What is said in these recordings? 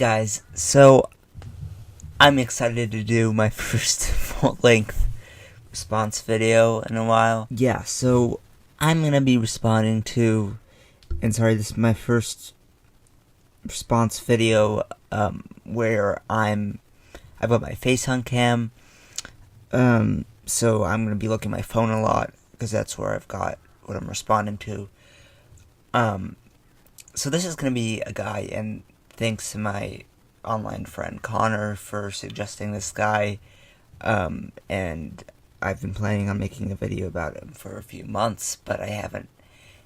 guys, so I'm excited to do my first full-length response video in a while. Yeah, so I'm gonna be responding to, and sorry, this is my first response video where I've got my face on cam, so I'm gonna be looking at my phone a lot because that's where I've got what I'm responding to. So this is gonna be a guy, and thanks to my online friend Connor for suggesting this guy, and I've been planning on making a video about him for a few months, but I haven't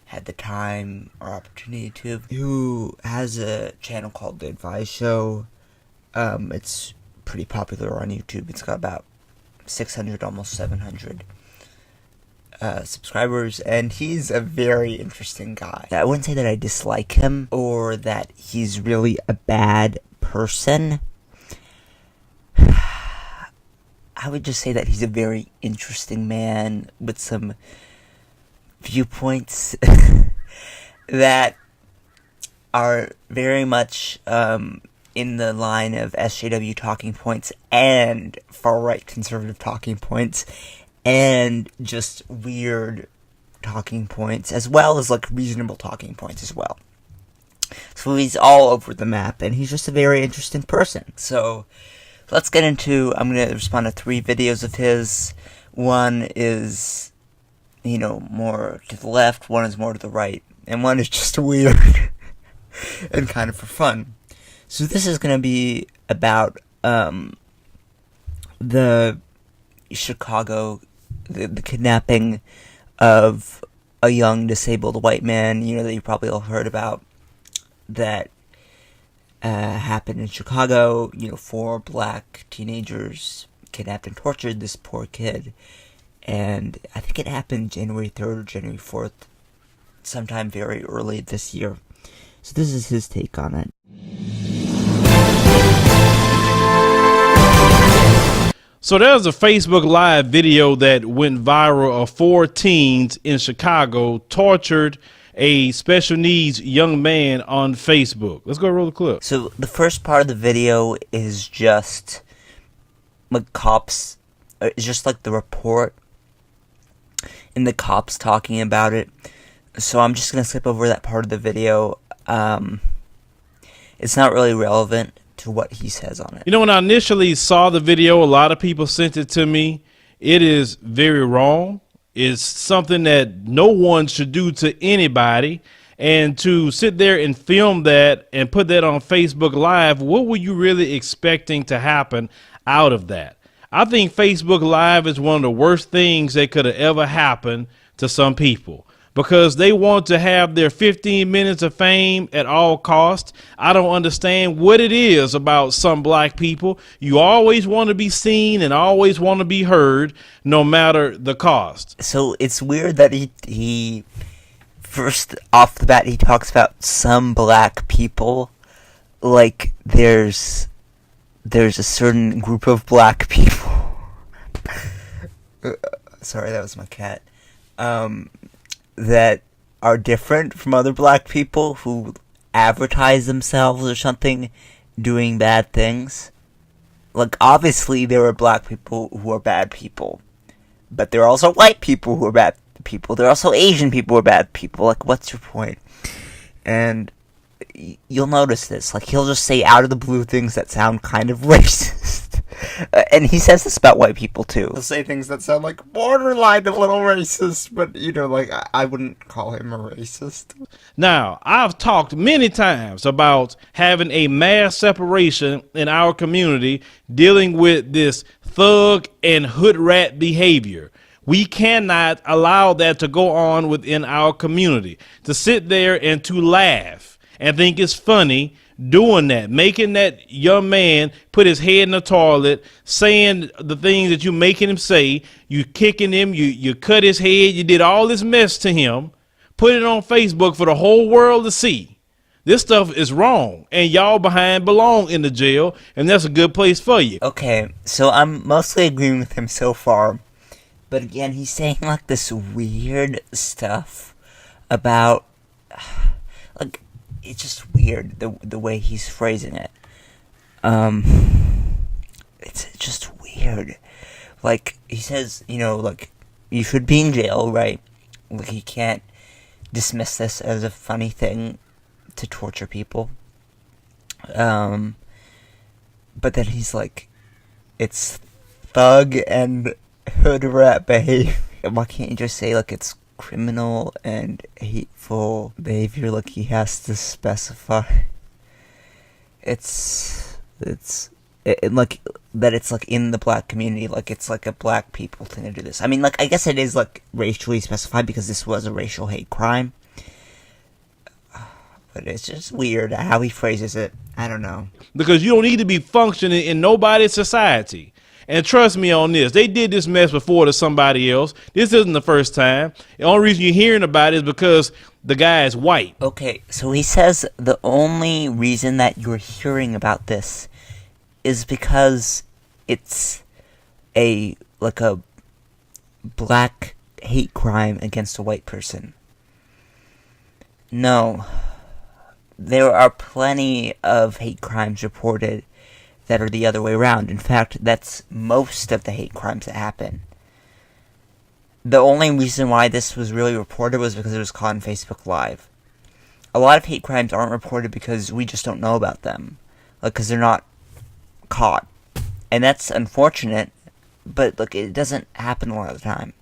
had the time or opportunity to. Who has a channel called TheAdviseShow. It's pretty popular on YouTube. It's got about 600, almost 700 subscribers, and he's a very interesting guy. I wouldn't say that I dislike him or that he's really a bad person. I would just say that he's a very interesting man with some viewpoints that are very much in the line of SJW talking points and far-right conservative talking points and just weird talking points, as well as like reasonable talking points as well. So he's all over the map, and he's just a very interesting person. So let's get into, I'm going to respond to 3 videos of his. One is, you know, more to the left, one is more to the right, and one is just weird and kind of for fun. So this is going to be about the Chicago, the kidnapping of a young disabled white man, you know, that you probably all heard about, that happened in Chicago. You know, 4 black teenagers kidnapped and tortured this poor kid, and I think it happened January 3rd or January 4th, sometime very early this year. So this is his take on it. So there's a Facebook Live video that went viral of 4 teens in Chicago tortured a special needs young man on Facebook. Let's go roll the clip. So the first part of the video is just like cops, it's just like the report and the cops talking about it. So I'm just going to skip over that part of the video. It's not really relevant to what he says on it. You know, when I initially saw the video, a lot of people sent it to me. It is very wrong. It's something that no one should do to anybody. And to sit there and film that and put that on Facebook Live, what were you really expecting to happen out of that? I think Facebook Live is one of the worst things that could have ever happened to some people, because they want to have their 15 minutes of fame at all costs. I don't understand what it is about some black people. You always want to be seen and always want to be heard, no matter the cost. So it's weird that he first off the bat, he talks about some black people like there's a certain group of black people. Sorry, that was my cat. That are different from other black people who advertise themselves or something doing bad things. Like, obviously there are black people who are bad people, but there are also white people who are bad people. There are also Asian people who are bad people. Like, what's your point? And you'll notice this, like, he'll just say out of the blue things that sound kind of racist. And he says this about white people too. He'll say things that sound like borderline a little racist, but you know, like, I wouldn't call him a racist. Now, I've talked many times about having a mass separation in our community dealing with this thug and hood rat behavior. We cannot allow that to go on within our community. To sit there and to laugh and think it's funny doing that, making that young man put his head in the toilet, saying the things that you're making him say, you kicking him, you cut his head, you did all this mess to him, put it on Facebook for the whole world to see. This stuff is wrong, and y'all behind belong in the jail, and that's a good place for you. Okay, so I'm mostly agreeing with him so far, but again, he's saying like this weird stuff about, like, it's just weird the way he's phrasing it. It's just weird. Like, he says, like, you should be in jail, right? Like, he can't dismiss this as a funny thing to torture people. But then he's like, it's thug and hood rat behavior. Why can't you just say, like, it's criminal and hateful behavior? Like, he has to specify. It's like, that it's, like, in the black community, like, it's, like, a black people thing to do this. I mean, like, I guess it is, like, racially specified because this was a racial hate crime. But it's just weird how he phrases it. I don't know. Because you don't need to be functioning in nobody's society. And trust me on this, they did this mess before to somebody else. This isn't the first time. The only reason you're hearing about it is because the guy is white. Okay, so he says the only reason that you're hearing about this is because it's a black hate crime against a white person. No. There are plenty of hate crimes reported that are the other way around. In fact, that's most of the hate crimes that happen. The only reason why this was really reported was because it was caught on Facebook Live. A lot of hate crimes aren't reported because we just don't know about them. Like, because they're not caught. And that's unfortunate, but, look, it doesn't happen a lot of the time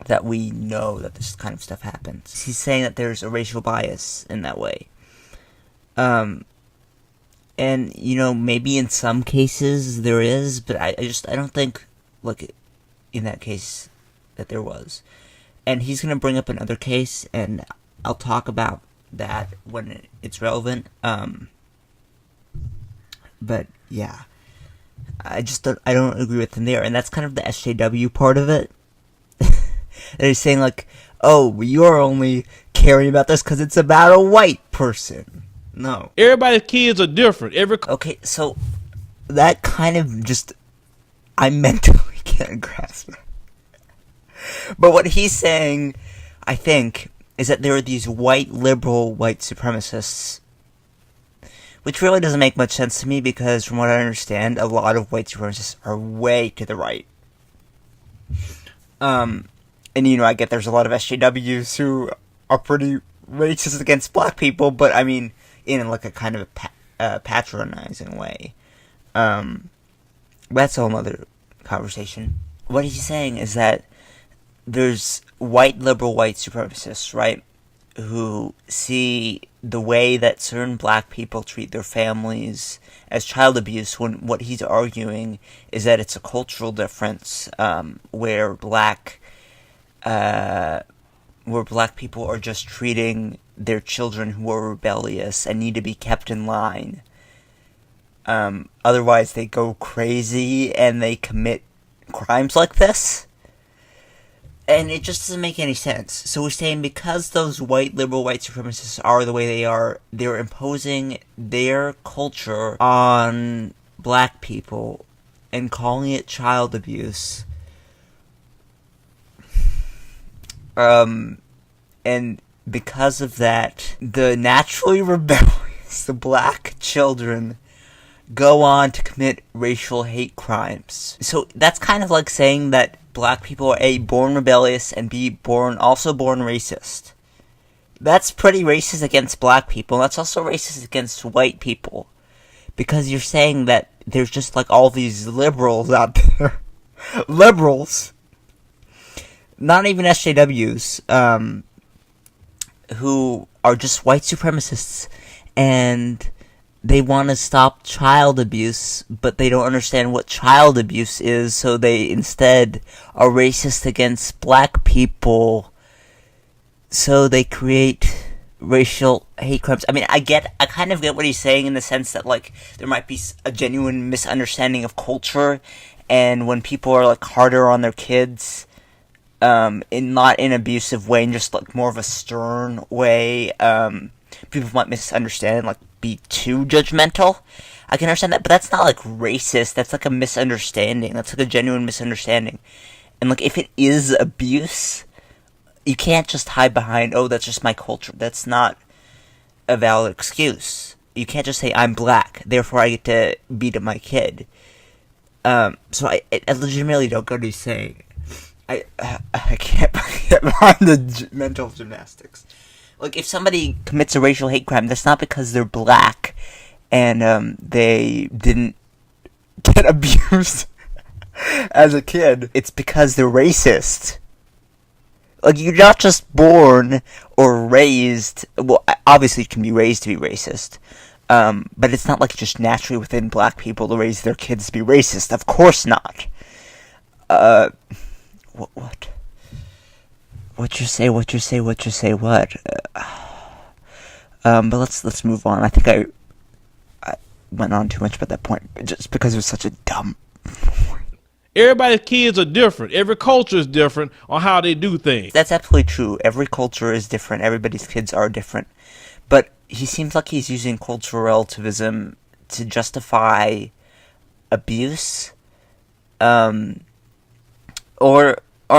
that we know that this kind of stuff happens. He's saying that there's a racial bias in that way. And, maybe in some cases there is, but I don't think, like, in that case that there was. And he's going to bring up another case, and I'll talk about that when it's relevant. But, yeah. I don't agree with him there, and that's kind of the SJW part of it. They're saying, like, oh, you're only caring about this because it's about a white person. No. Everybody's kids are different. Okay, so that kind of just, I mentally can't grasp it. But what he's saying, I think, is that there are these white liberal white supremacists, which really doesn't make much sense to me because from what I understand, a lot of white supremacists are way to the right. And I get there's a lot of SJWs who are pretty racist against black people, but I mean, in like a kind of a patronizing way. That's a whole other conversation. What he's saying is that there's white liberal white supremacists, right, who see the way that certain black people treat their families as child abuse, when what he's arguing is that it's a cultural difference, where black people are just treating their children who are rebellious and need to be kept in line. Otherwise they go crazy and they commit crimes like this. And it just doesn't make any sense. So we're saying because those white liberal white supremacists are the way they are, they're imposing their culture on black people and calling it child abuse. And because of that, the naturally rebellious, the black children, go on to commit racial hate crimes. So that's kind of like saying that black people are A, born rebellious, and B, also born racist. That's pretty racist against black people, and that's also racist against white people. Because you're saying that there's just like all these liberals out there. Liberals! Not even SJWs, who are just white supremacists, and they want to stop child abuse, but they don't understand what child abuse is, so they instead are racist against black people, so they create racial hate crimes. I mean, I kind of get what he's saying in the sense that, like, there might be a genuine misunderstanding of culture, and when people are, like, harder on their kids, not in an abusive way, and just, like, more of a stern way, people might misunderstand and, like, be too judgmental. I can understand that, but that's not, like, racist. That's, like, a misunderstanding. That's, like, a genuine misunderstanding. And, like, if it is abuse, you can't just hide behind, oh, that's just my culture. That's not a valid excuse. You can't just say, I'm black, therefore I get to beat up my kid. So I legitimately don't go to saying, I can't get behind the mental gymnastics. Like, if somebody commits a racial hate crime, that's not because they're black and they didn't get abused as a kid. It's because they're racist. Like, you're not just born or raised. Well, obviously you can be raised to be racist. But it's not like just naturally within black people to raise their kids to be racist. Of course not. What? What you say, what? But let's move on. I think I went on too much about that point, just because it was such a dumb point. Everybody's kids are different. Every culture is different on how they do things. That's absolutely true. Every culture is different. Everybody's kids are different. But he seems like he's using cultural relativism to justify abuse. Or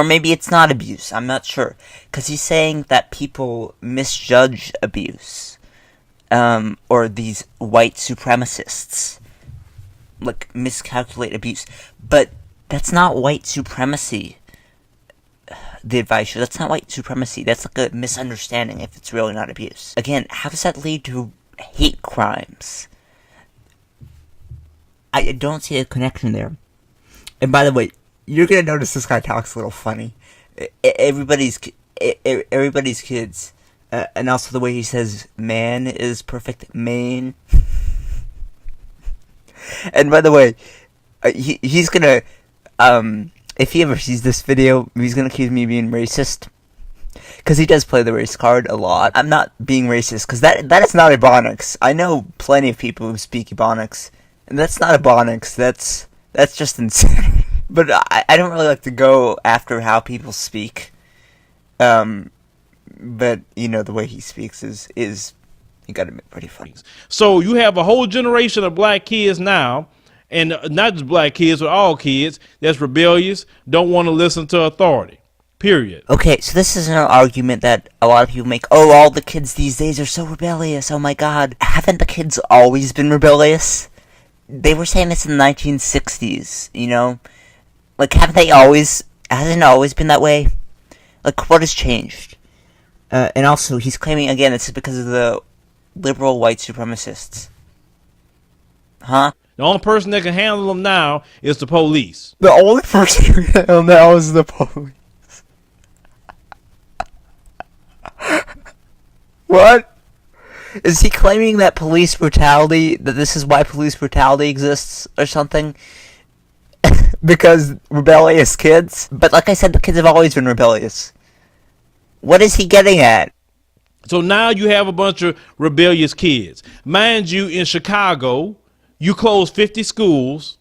maybe it's not abuse. I'm not sure. Because he's saying that people misjudge abuse. Or these white supremacists, like, miscalculate abuse. But that's not white supremacy. The advice show. That's not white supremacy. That's like a misunderstanding if it's really not abuse. Again, how does that lead to hate crimes? I don't see a connection there. And by the way, you're gonna notice this guy talks a little funny. Everybody's kids. And also the way he says man is perfect. Main. And by the way, he's gonna, if he ever sees this video, he's gonna accuse me of being racist. Because he does play the race card a lot. I'm not being racist, because that is not Ebonics. I know plenty of people who speak Ebonics, and that's not Ebonics. That's just insane. But I don't really like to go after how people speak. But, you know, the way he speaks is you gotta admit, pretty funny. So you have a whole generation of black kids now, and not just black kids, but all kids, that's rebellious, don't want to listen to authority. Period. Okay, so this is an argument that a lot of people make. Oh, all the kids these days are so rebellious. Oh my god. Haven't the kids always been rebellious? They were saying this in the 1960s, you know? Like, hasn't it always been that way? Like, what has changed? And also, he's claiming, again, it's because of the liberal white supremacists. Huh? The only person that can handle them now is the police. The only person who can handle them now is the police. What? Is he claiming that that this is why police brutality exists or something? Because rebellious kids? But like I said, the kids have always been rebellious. What is he getting at? So now you have a bunch of rebellious kids. Mind you, in Chicago, you close 50 schools,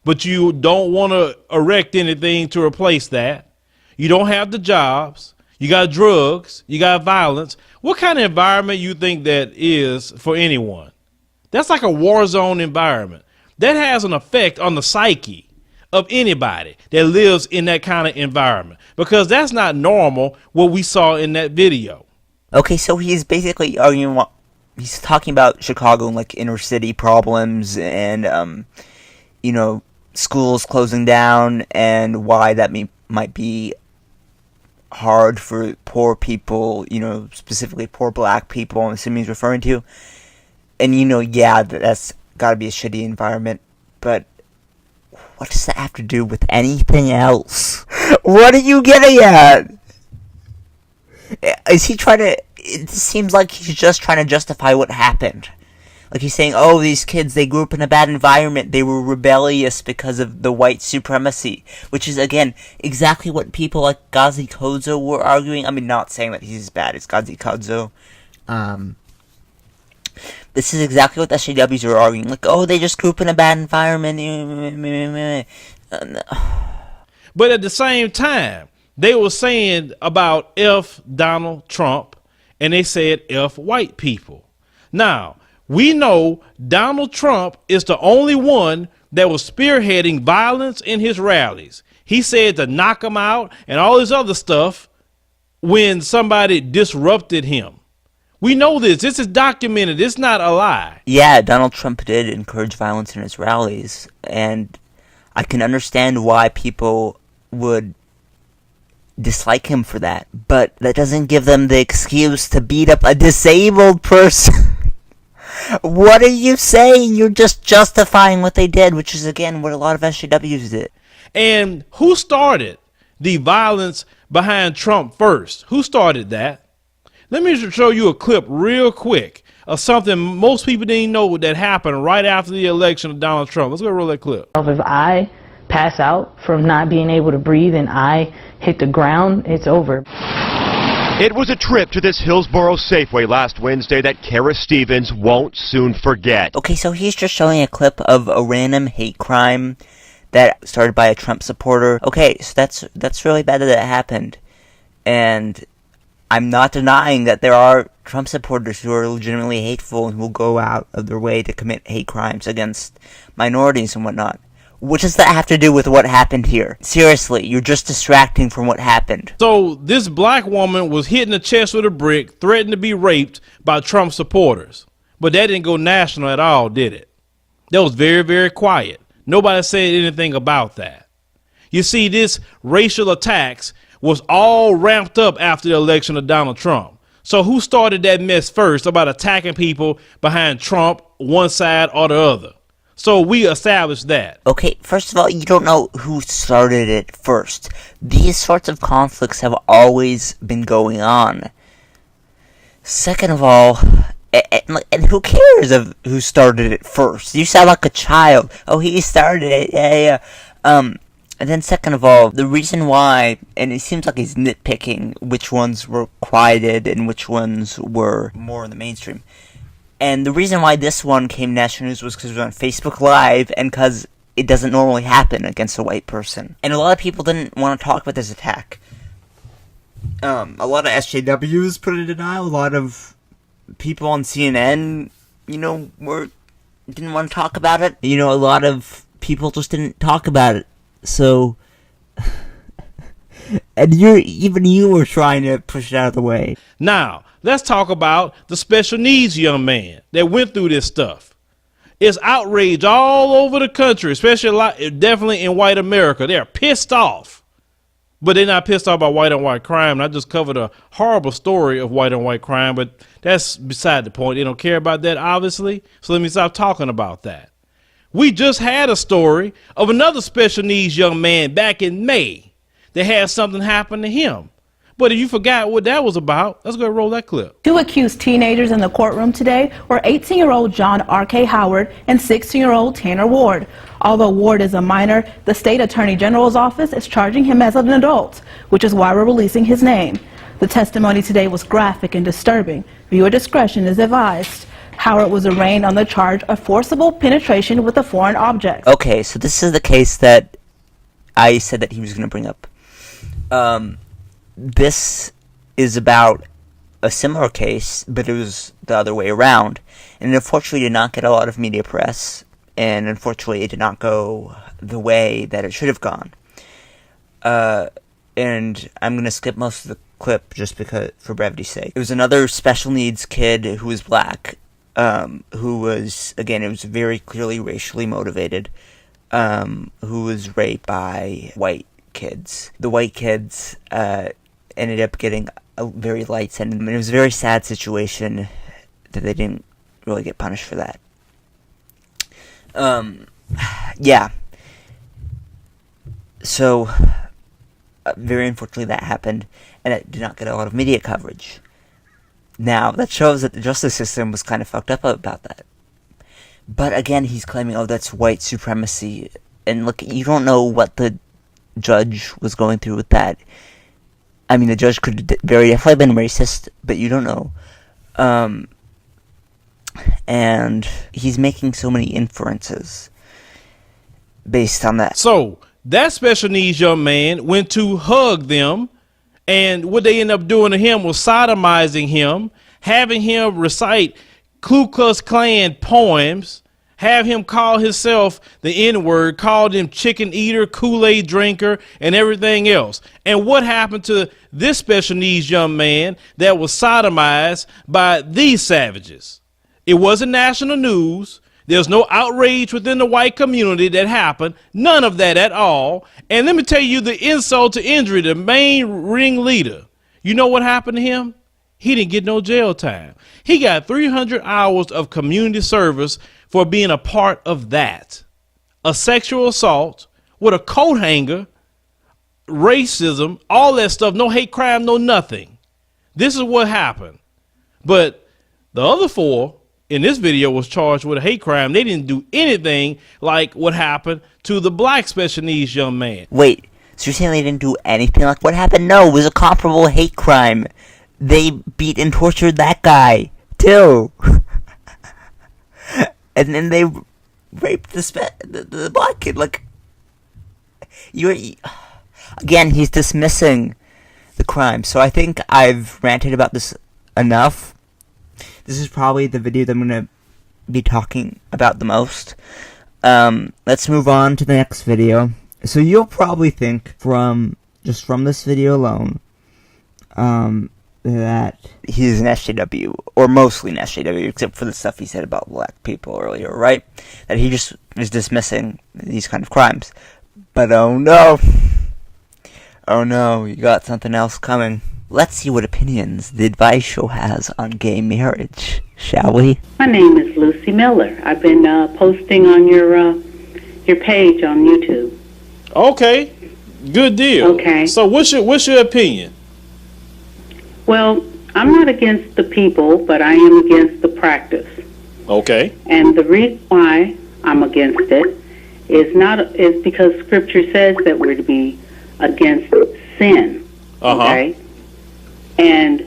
but you don't want to erect anything to replace that. You don't have the jobs. You got drugs. You got violence. What kind of environment you think that is for anyone? That's like a war zone environment. That has an effect on the psyche of anybody that lives in that kind of environment, because that's not normal what we saw in that video. Okay, so he's basically arguing, he's talking about Chicago and like inner city problems and, you know, schools closing down and why that might be hard for poor people, you know, specifically poor black people, I'm assuming he's referring to. And, you know, yeah, that's gotta be a shitty environment, but what does that have to do with anything else? What are you getting at? Is he trying to... It seems like he's just trying to justify what happened. Like he's saying, oh, these kids, they grew up in a bad environment. They were rebellious because of the white supremacy. Which is, again, exactly what people like Gazi Kodzo were arguing. I mean, not saying that he's as bad as Gazi Kodzo. This is exactly what the SJWs are arguing. Like, oh, they just grew up in a bad environment. But at the same time, they were saying about F Donald Trump, and they said F white people. Now, we know Donald Trump is the only one that was spearheading violence in his rallies. He said to knock him out and all this other stuff when somebody disrupted him. We know this. This is documented. It's not a lie. Yeah, Donald Trump did encourage violence in his rallies, and I can understand why people would dislike him for that, but that doesn't give them the excuse to beat up a disabled person. What are you saying? You're just justifying what they did, which is, again, what a lot of SJWs did. And who started the violence behind Trump first? Who started that? Let me show you a clip real quick of something most people didn't know that happened right after the election of Donald Trump. Let's go roll that clip. If I pass out from not being able to breathe and I hit the ground, it's over. It was a trip to this Hillsborough Safeway last Wednesday that Kara Stevens won't soon forget. Okay, so he's just showing a clip of a random hate crime that started by a Trump supporter. Okay, so that's really bad that it happened. And I'm not denying that there are Trump supporters who are legitimately hateful and who will go out of their way to commit hate crimes against minorities and whatnot. What does that have to do with what happened here? Seriously, you're just distracting from what happened. So this black woman was hit in the chest with a brick, threatened to be raped by Trump supporters. But that didn't go national at all, did it? That was very, very quiet. Nobody said anything about that. You see, this racial attacks was all ramped up after the election of Donald Trump. So who started that mess first about attacking people behind Trump, one side or the other? So we established that. Okay, first of all, you don't know who started it first. These sorts of conflicts have always been going on. Second of all, and who cares of who started it first? You sound like a child. Oh, he started it. Yeah. And then second of all, the reason why, and it seems like he's nitpicking which ones were quieted and which ones were more in the mainstream. And the reason why this one came national news was because it was on Facebook Live and because it doesn't normally happen against a white person. And a lot of people didn't want to talk about this attack. A lot of SJWs put it in denial. A lot of people on CNN, didn't want to talk about it. A lot of people just didn't talk about it. So, and you were trying to push it out of the way. Now, let's talk about the special needs young man that went through this stuff. It's outrage all over the country, especially definitely in white America. They're pissed off. But they're not pissed off about white on white crime. And I just covered a horrible story of white on white crime, but that's beside the point. They don't care about that, obviously. So let me stop talking about that. We just had a story of another special needs young man back in May that had something happen to him. But if you forgot what that was about, let's go roll that clip. Two accused teenagers in the courtroom today were 18-year-old John R.K. Howard and 16-year-old Tanner Ward. Although Ward is a minor, the state attorney general's office is charging him as an adult, which is why we're releasing his name. The testimony today was graphic and disturbing. Viewer discretion is advised. Howard was arraigned on the charge of forcible penetration with a foreign object. Okay, so this is the case that I said that he was going to bring up. This is about a similar case, but it was the other way around. And unfortunately did not get a lot of media press, and unfortunately it did not go the way that it should have gone. And I'm going to skip most of the clip just because, for brevity's sake. It was another special needs kid who was black, who was, again, it was very clearly racially motivated, who was raped by white kids. The white kids, ended up getting a very light sentence. I mean, it was a very sad situation that they didn't really get punished for that. Yeah. So, very unfortunately that happened, and it did not get a lot of media coverage. Now, that shows that the justice system was kind of fucked up about that. But again, he's claiming, oh, that's white supremacy. And look, you don't know what the judge was going through with that. I mean, the judge could very definitely have been racist, but you don't know. And he's making so many inferences based on that. So, that special needs young man went to hug them, and what they ended up doing to him was sodomizing him, having him recite Ku Klux Klan poems, have him call himself the N-word, called him chicken eater, Kool-Aid drinker, and everything else. And what happened to this special needs young man that was sodomized by these savages? It wasn't national news. There's no outrage within the white community that happened. None of that at all. And let me tell you the insult to injury, the main ringleader. You know what happened to him? He didn't get no jail time. He got 300 hours of community service for being a part of that. A sexual assault with a coat hanger, racism, all that stuff, no hate crime, no nothing. This is what happened. But the other four in this video was charged with a hate crime. They didn't do anything like what happened to the black special needs young man. Wait, so you're saying they didn't do anything like what happened? No, it was a comparable hate crime. They beat and tortured that guy, too. And then they raped the black kid. Like, again, he's dismissing the crime. So I think I've ranted about this enough. This is probably the video that I'm going to be talking about the most. Let's move on to the next video. So you'll probably think from this video alone, that he's an SJW, or mostly an SJW, except for the stuff he said about black people earlier, right? That he just is dismissing these kind of crimes. But oh no, you got something else coming. Let's see what opinions The Advice Show has on gay marriage, shall we? My name is Lucy Miller. I've been posting on your page on YouTube. Okay, good deal. Okay. So what's your opinion? Well, I'm not against the people, but I am against the practice. Okay. And the reason why I'm against it is because Scripture says that we're to be against sin. Okay. And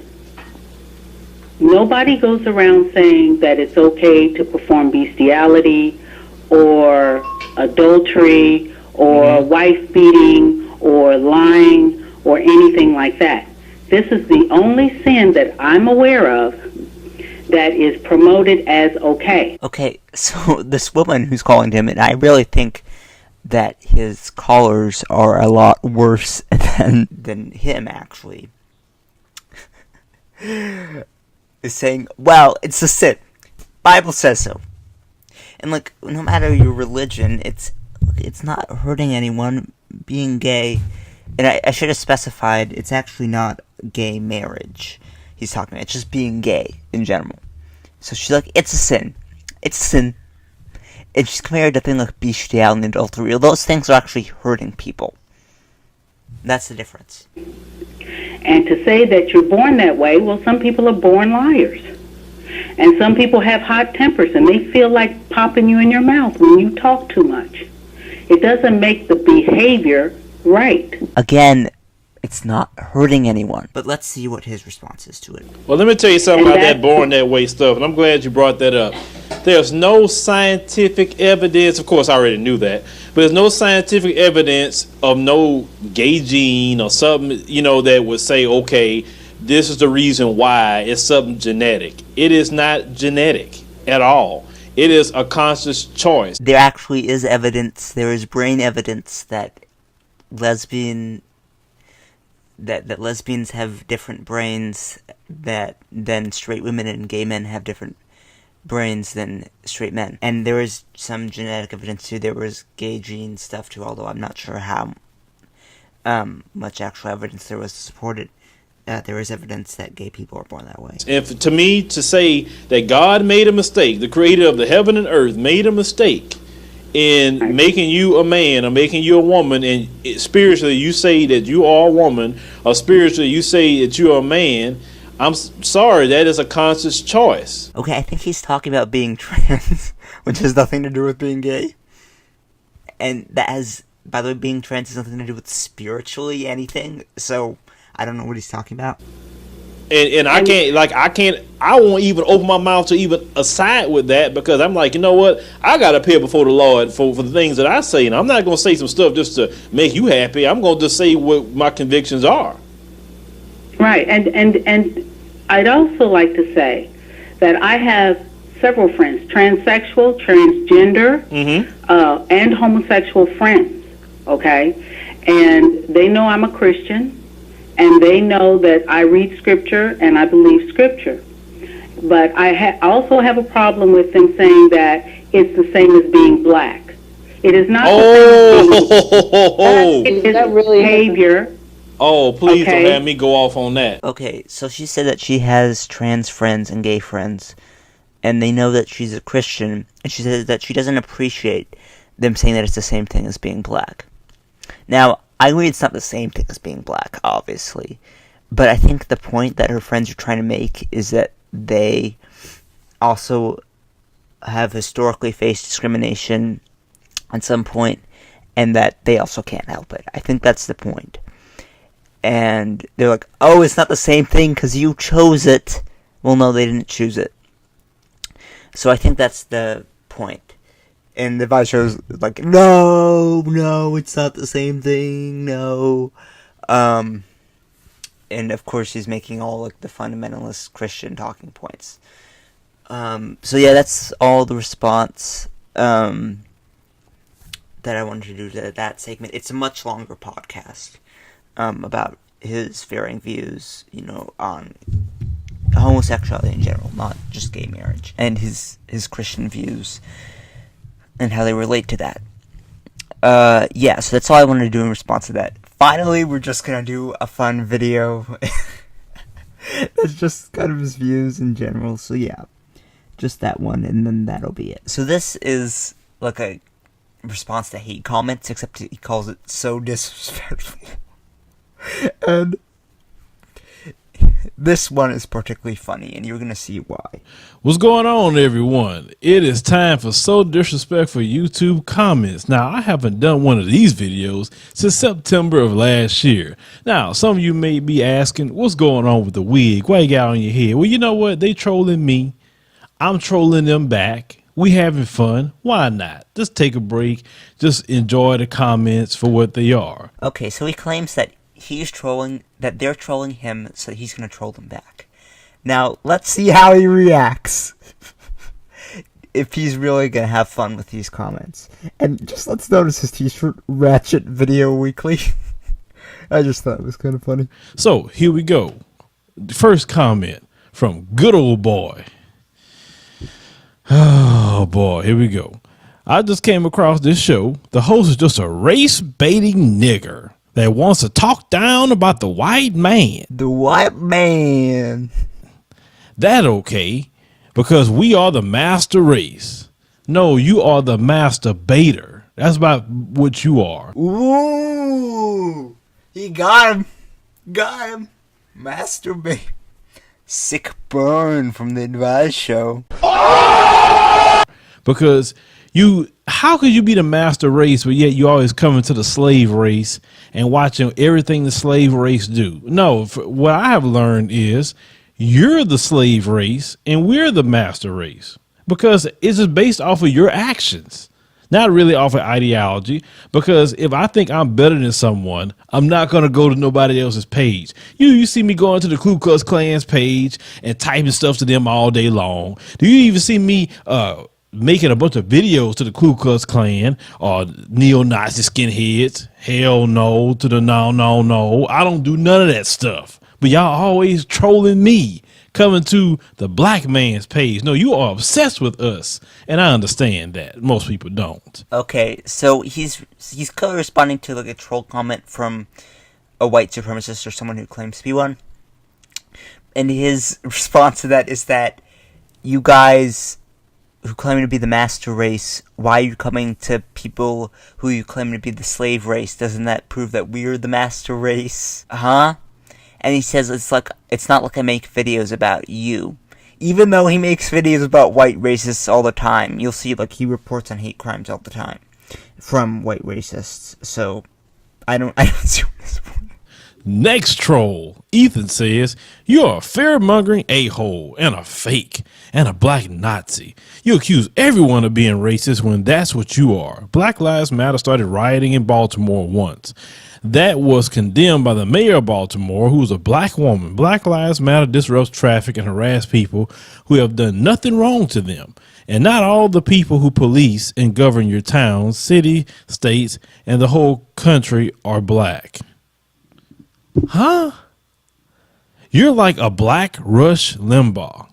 nobody goes around saying that it's okay to perform bestiality or adultery or wife beating or lying or anything like that. This is the only sin that I'm aware of that is promoted as okay. Okay, so this woman who's calling him, and I really think that his callers are a lot worse than him, actually, is saying, well, it's a sin. Bible says so. And, like, no matter your religion, it's not hurting anyone being gay. And I should have specified, it's actually not gay marriage he's talking about. It's just being gay in general. So she's like, it's a sin. It's a sin. And she's compared to things like bestiality and adultery. Those things are actually hurting people. That's the difference. And to say that you're born that way, well, some people are born liars. And some people have hot tempers, and they feel like popping you in your mouth when you talk too much. It doesn't make the behavior right. Again, it's not hurting anyone. But let's see what his response is to it. Well, let me tell you something about that born that way stuff, and I'm glad you brought that up. There's no scientific evidence, of course I already knew that, but there's no scientific evidence of no gay gene or something, that would say, okay, this is the reason why. It's something genetic. It is not genetic at all. It is a conscious choice. There actually is evidence, there is brain evidence that lesbians have different brains than straight women, and gay men have different brains than straight men. And there is some genetic evidence too. There was gay gene stuff too, although I'm not sure how much actual evidence there was to support it. There is evidence that gay people are born that way. And to me, to say that God made a mistake, the creator of the heaven and earth made a mistake in making you a man or making you a woman, and spiritually you say that you are a woman, or spiritually you say that you are a man, I'm sorry, that is a conscious choice. Okay, I think he's talking about being trans, which has nothing to do with being gay. And that has, by the way, being trans has nothing to do with spiritually anything, so I don't know what he's talking about. And I won't even open my mouth to even aside with that, because I'm like, you know what? I got to appear before the Lord for the things that I say. And I'm not going to say some stuff just to make you happy. I'm going to just say what my convictions are. Right. And I'd also like to say that I have several friends, transsexual, transgender, and homosexual friends, okay? And they know I'm a Christian, and they know that I read Scripture and I believe Scripture. But I also have a problem with them saying that it's the same as being black. It is not the same as being behavior. Oh, please don't have me go off on that. Okay, so she said that she has trans friends and gay friends, and they know that she's a Christian, and she said that she doesn't appreciate them saying that it's the same thing as being black. Now, I agree it's not the same thing as being black, obviously, but I think the point that her friends are trying to make is that they also have historically faced discrimination at some point, and that they also can't help it. I think that's the point. And they're like, oh, it's not the same thing because you chose it. Well, no, they didn't choose it. So I think that's the point. And the TheAdviseShow is like, no, it's not the same thing, no. And of course she's making all like the fundamentalist Christian talking points. So yeah, that's all the response that I wanted to do to that segment. It's a much longer podcast about his varying views, on homosexuality in general, not just gay marriage, and his Christian views and how they relate to that. Yeah, so that's all I wanted to do in response to that. Finally, we're just gonna do a fun video that's just kind of his views in general. So yeah, just that one, and then that'll be it. So this is like a response to hate comments, except he calls it so disrespectful. And this one is particularly funny, and you're gonna see why. What's going on, everyone? It is time for So Disrespectful YouTube comments. Now, I haven't done one of these videos since September of last year. Now, some of you may be asking, what's going on with the wig? Why you got on your head? Well, you know what? They trolling me. I'm trolling them back. We having fun. Why not? Just take a break. Just enjoy the comments for what they are. Okay, so he claims that they're trolling him, so he's gonna troll them back. Now, let's see how he reacts. If he's really gonna have fun with these comments. And just let's notice his t-shirt, Ratchet Video Weekly. I just thought it was kind of funny. So, here we go. The first comment from good old boy. Oh boy, here we go. I just came across this show. The host is just a race-baiting nigger that wants to talk down about the white man. The white man. That okay, because we are the master race. No, you are the master baiter. That's about what you are. Ooh, he got him. Got him. Masturbate. Sick burn from the TheAdviseShow. Because how could you be the master race, but yet you always coming to the slave race and watching everything the slave race do? No, what I have learned is you're the slave race and we're the master race, because it's just based off of your actions, not really off of ideology. Because if I think I'm better than someone, I'm not going to go to nobody else's page. You see me going to the Ku Klux Klan's page and typing stuff to them all day long. Do you even see me making a bunch of videos to the Ku Klux Klan or neo-Nazi skinheads? Hell no to the no. I don't do none of that stuff. But y'all always trolling me, coming to the black man's page. No, you are obsessed with us, and I understand that. Most people don't. Okay, so he's clearly responding to like a troll comment from a white supremacist or someone who claims to be one. And his response to that is that you guys who claim to be the master race, why are you coming to people who you claim to be the slave race? Doesn't that prove that we're the master race? Huh? And he says it's not like I make videos about you. Even though he makes videos about white racists all the time. You'll see like he reports on hate crimes all the time from white racists. So I don't see what this point. Next troll, Ethan says, you're a fear-mongering a-hole and a fake and a black Nazi. You accuse everyone of being racist when that's what you are. Black Lives Matter started rioting in Baltimore once. that was condemned by the mayor of Baltimore, who's a black woman. Black Lives Matter disrupts traffic and harass people who have done nothing wrong to them. And not all the people who police and govern your towns, city, states, and the whole country are black. Huh? You're like a black Rush Limbaugh.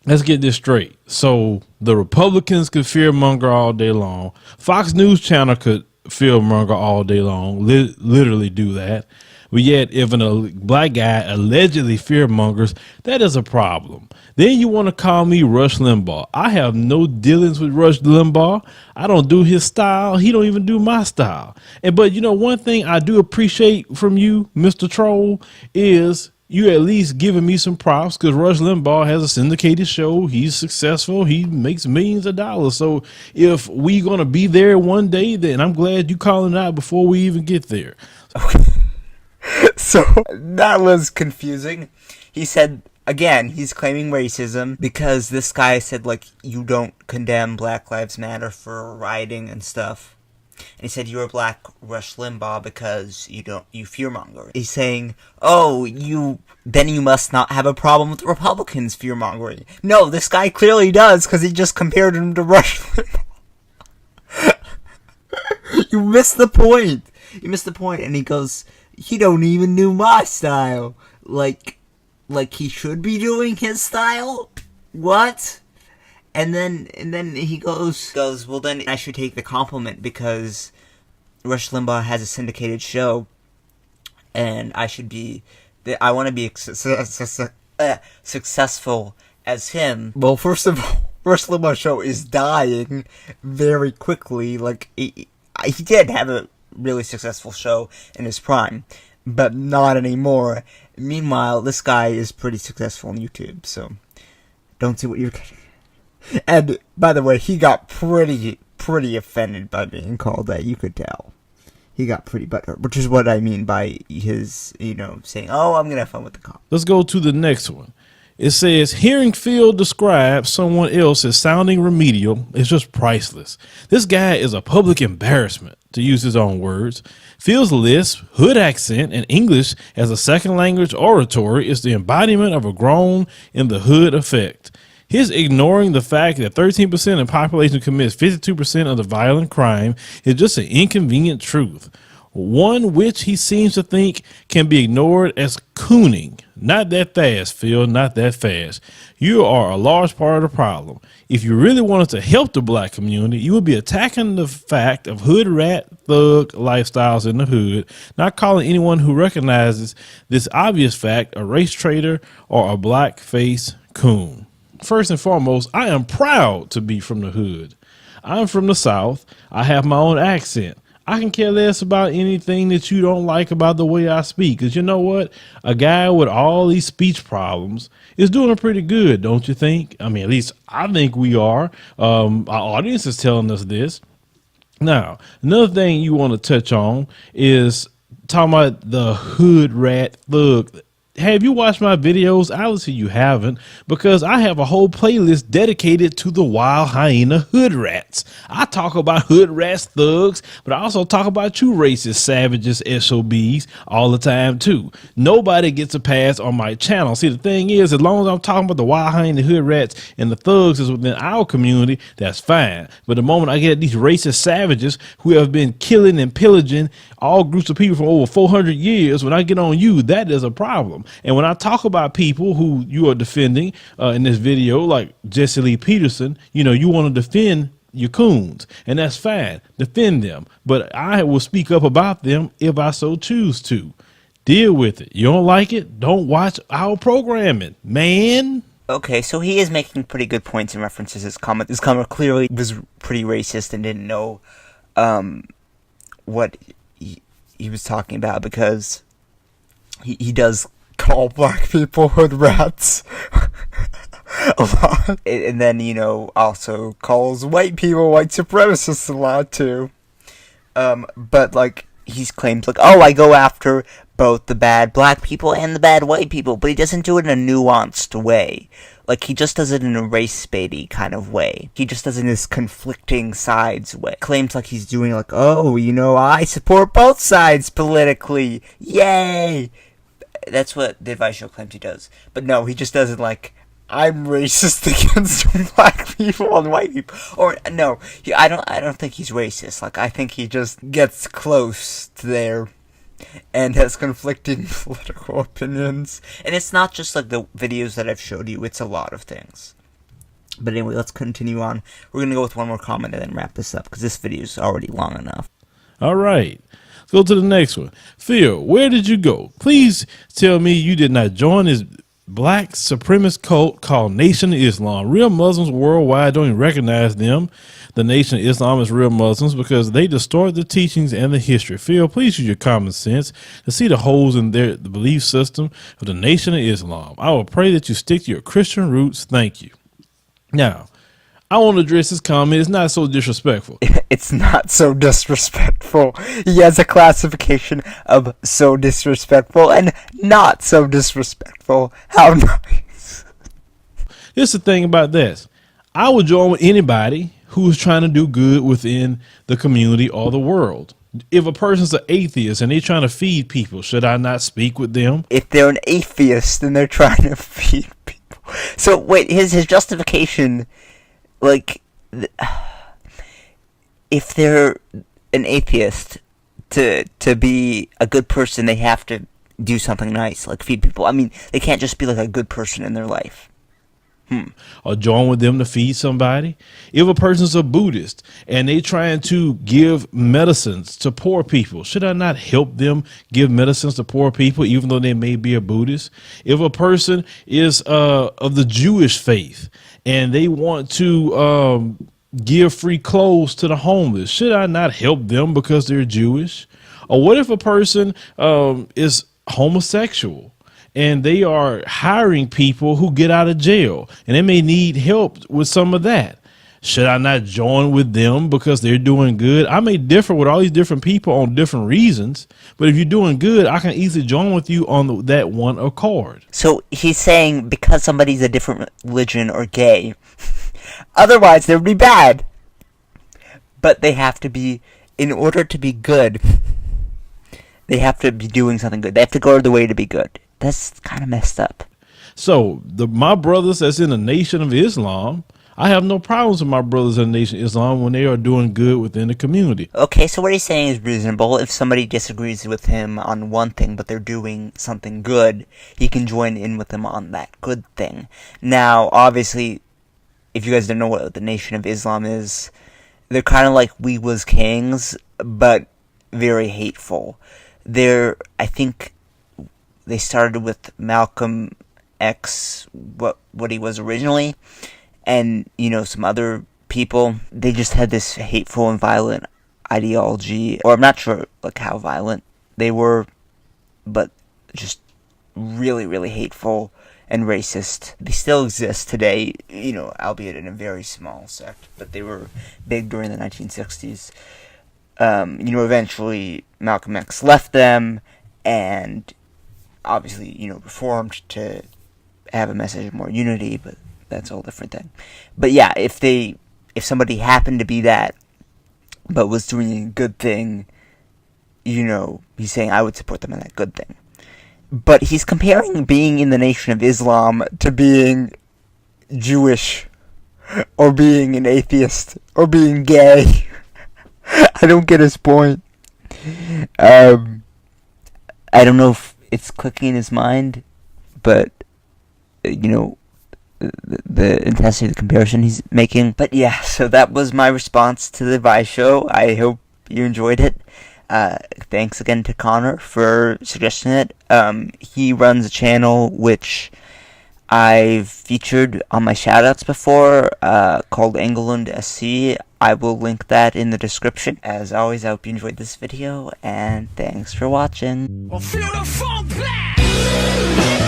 Let's get this straight. So the Republicans could fearmonger all day long. Fox News Channel could fearmonger all day long, literally do that. But yet, if a black guy allegedly fearmongers, that is a problem. Then you want to call me Rush Limbaugh. I have no dealings with Rush Limbaugh. I don't do his style. He don't even do my style. But you know, one thing I do appreciate from you, Mr. Troll, is you at least giving me some props, because Rush Limbaugh has a syndicated show. He's successful. He makes millions of dollars. So if we going to be there one day, then I'm glad you calling it out before we even get there. Okay. So that was confusing. He said, again, he's claiming racism because this guy said, like, you don't condemn Black Lives Matter for rioting and stuff. And he said you're a black Rush Limbaugh because you fearmonger. He's saying, oh, you must not have a problem with Republicans fearmongering. No, this guy clearly does, because he just compared him to Rush Limbaugh. You missed the point. And he goes, he don't even do my style. Like he should be doing his style? What? And then he goes, well, then I should take the compliment because Rush Limbaugh has a syndicated show, and I want to be successful as him. Well, first of all, Rush Limbaugh's show is dying very quickly. Like, he did have a really successful show in his prime, but not anymore. Meanwhile, this guy is pretty successful on YouTube, so don't see what you're getting. And, by the way, he got pretty offended by being called that, you could tell. He got pretty butthurt, which is what I mean by his, saying, oh, I'm going to have fun with the cop. Let's go to the next one. It says, hearing Phil describe someone else as sounding remedial is just priceless. This guy is a public embarrassment, to use his own words. Phil's lisp, hood accent, and English as a second language oratory is the embodiment of a grown in the hood effect. His ignoring the fact that 13% of the population commits 52% of the violent crime is just an inconvenient truth, one which he seems to think can be ignored as cooning. Not that fast, Phil, not that fast. You are a large part of the problem. If you really wanted to help the black community, you would be attacking the fact of hood rat thug lifestyles in the hood, not calling anyone who recognizes this obvious fact a race traitor or a blackface coon. First and foremost, I am proud to be from the hood. I'm from the South. I have my own accent. I can care less about anything that you don't like about the way I speak. Because you know what? A guy with all these speech problems is doing pretty good, don't you think? I mean, at least I think we are. Our audience is telling us this. Now, another thing you want to touch on is talking about the hood rat thug. Have you watched my videos? Obviously you haven't, because I have a whole playlist dedicated to the wild hyena hood rats. I talk about hood rats, thugs, but I also talk about you racist savages, SOBs all the time too. Nobody gets a pass on my channel. See, the thing is, as long as I'm talking about the wild hyena hood rats and the thugs is within our community, that's fine. But the moment I get at these racist savages who have been killing and pillaging all groups of people for over 400 years, when I get on you, that is a problem. And when I talk about people who you are defending in this video, like Jesse Lee Peterson, you want to defend your coons, and that's fine. Defend them. But I will speak up about them if I so choose to. Deal with it. You don't like it? Don't watch our programming, man. Okay, so he is making pretty good points and references his comment. This comment clearly was pretty racist and didn't know what he was talking about, because he does call black people hood rats a lot. And then, also calls white people white supremacists a lot too. But, like, he claims, like, oh, I go after both the bad black people and the bad white people, but he doesn't do it in a nuanced way. Like, he just does it in a race-baity kind of way. He just does it in this conflicting sides way. Claims like he's doing like, oh, you know, I support both sides politically. Yay! That's what the Advice Show claims he does. But no, he just does it like, I'm racist against black people and white people. Or, no, I don't think he's racist. Like, I think he just gets close to there and has conflicting political opinions. And it's not just like the videos that I've showed you, it's a lot of things. But anyway, let's continue on. We're going to go with one more comment and then wrap this up, because this video is already long enough. All right. Let's go to the next one. Phil, where did you go? Please tell me you did not join this black supremacist cult called Nation of Islam. Real Muslims worldwide don't even recognize them. The Nation of Islam is real Muslims because they distort the teachings and the history. Phil, please use your common sense to see the holes in the belief system of the Nation of Islam. I will pray that you stick to your Christian roots. Thank you. Now, I want to address this comment. It's not so disrespectful. It's not so disrespectful. He has a classification of so disrespectful and not so disrespectful. How nice. Here's the thing about this. I would join with anybody who's trying to do good within the community or the world. If a person's an atheist and they're trying to feed people, should I not speak with them? If they're an atheist and they're trying to feed people. So wait, his justification, like, if they're an atheist, to be a good person, they have to do something nice, like feed people. I mean, they can't just be like a good person in their life. Or join with them to feed somebody. If a person's a Buddhist and they trying to give medicines to poor people, should I not help them give medicines to poor people, even though they may be a Buddhist? If a person is of the Jewish faith and they want to give free clothes to the homeless, should I not help them because they're Jewish? Or what if a person is homosexual and they are hiring people who get out of jail and they may need help with some of that? Should I not join with them because they're doing good? I may differ with all these different people on different reasons, but if you're doing good, I can easily join with you on that one accord. So he's saying because somebody's a different religion or gay, otherwise they would be bad. But they have to be, in order to be good, they have to be doing something good. They have to go the way to be good. That's kind of messed up. So my brothers that's in the Nation of Islam, I have no problems with my brothers in the Nation of Islam when they are doing good within the community. Okay, so what he's saying is reasonable. If somebody disagrees with him on one thing, but they're doing something good, he can join in with them on that good thing. Now, obviously, if you guys don't know what the Nation of Islam is, they're kind of like We Was Kings, but very hateful. I think they started with Malcolm X, what he was originally, and, you know, some other people. They just had this hateful and violent ideology, or I'm not sure, like, how violent they were, but just really, really hateful and racist. They still exist today, you know, albeit in a very small sect, but they were big during the 1960s. You know, eventually Malcolm X left them, and obviously, you know, reformed to have a message of more unity, but that's a whole different thing. But yeah, if somebody happened to be that, but was doing a good thing, you know, he's saying I would support them in that good thing. But he's comparing being in the Nation of Islam to being Jewish, or being an atheist, or being gay. I don't get his point. I don't know if it's clicking in his mind, but, you know, the intensity of the comparison he's making. But yeah, so that was my response to the Advice Show. I hope you enjoyed it. Thanks again to Connor for suggesting it. He runs a channel which I've featured on my shoutouts before, called England SC. I will link that in the description. As always, I hope you enjoyed this video, and thanks for watching. Feel the funk blast!